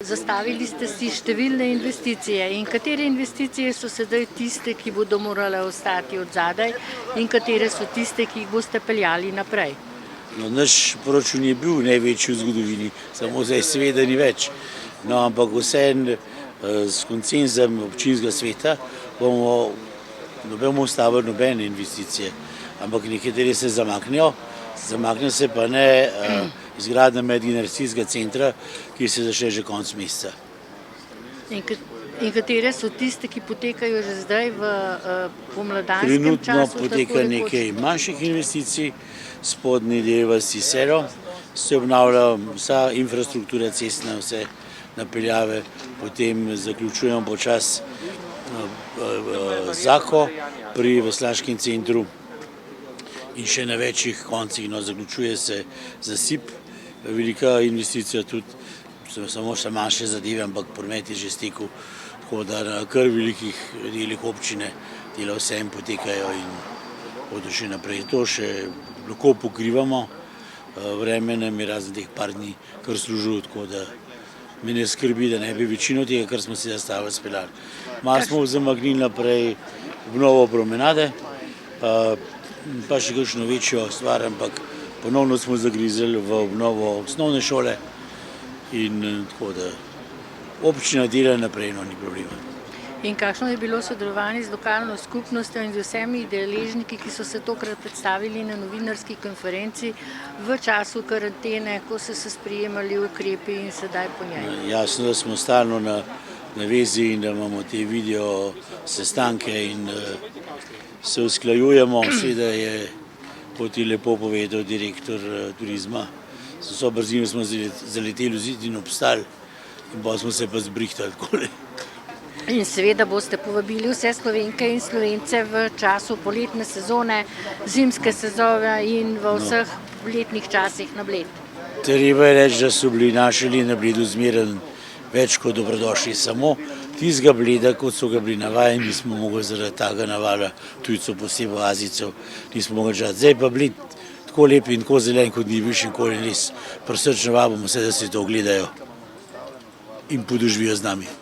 Zastavili ste si številne investicije in katere investicije so sedaj tiste, ki bodo morale ostati od zadaj in katere so tiste, ki jih boste peljali naprej? No, naš proračun je bil največji v zgodovini, samo zdaj seveda ni več. No, ampak vseeno s koncenzom občinskega sveta ne bomo ustavili nobene investicije, ampak nekatere se zamaknejo se pa ne izgradnja medgeneracijskega centra, ki se začne že konec meseca. In katere so tiste, ki potekajo že zdaj v pomladanskem času? Trenutno poteka nekaj manjših investicij, spodnji del vasi Sero, se obnavlja vsa infrastruktura cestna, vse napeljave, potem zaključujemo počasi Zako pri veslaškem centru in še na večjih koncih, no, zaključuje se zasip, velika investicija tudi, samo še manjše zadeve, ampak promet je že stekel, tako da na kar velikih delih občine dela vsem potekajo in bodo še naprej. To še lahko pokrivamo, vreme nam je razen teh par dni kar služilo, tako da me ne skrbi, da ne bi večino tega, kar smo si zastavili, speljali. Malo smo zamaknili naprej obnovo promenade, pa še kakšno večjo stvar, ampak ponovno smo zagrizeli v obnovo osnovne šole in tako da občina dela naprej, no ni problema. In kakšno je bilo sodelovanje z lokalno skupnostjo in z vsemi deležniki, ki so se tokrat predstavili na novinarski konferenci v času karantene, ko so se sprejemali ukrepi in sedaj po njej? Jasno, da smo stalno na vezi in da imamo te video sestanke in se usklajujemo. Seveda je, kot je lepo povedal direktor turizma, z vso brzino smo zaleteli v zid in obstali in potem smo se pa zbrihtali takole. In seveda boste povabili vse Slovenke in Slovence v času poletne sezone, zimske sezone in v vseh letnih časih na Bled. Treba je reči, da so bili naši leti na Bledu zmeraj več kot dobrodošli. Samo tistega Bleda, kot so ga bili navajeni, nismo mogli zaradi tega navala tujcev, posebej Azijcev, nismo mogli žati. Zdaj pa Bled tako lep in tako zelen, kot ni bil še nikoli, res prisrčno vabimo vse, da si to ogledajo in podoživijo z nami.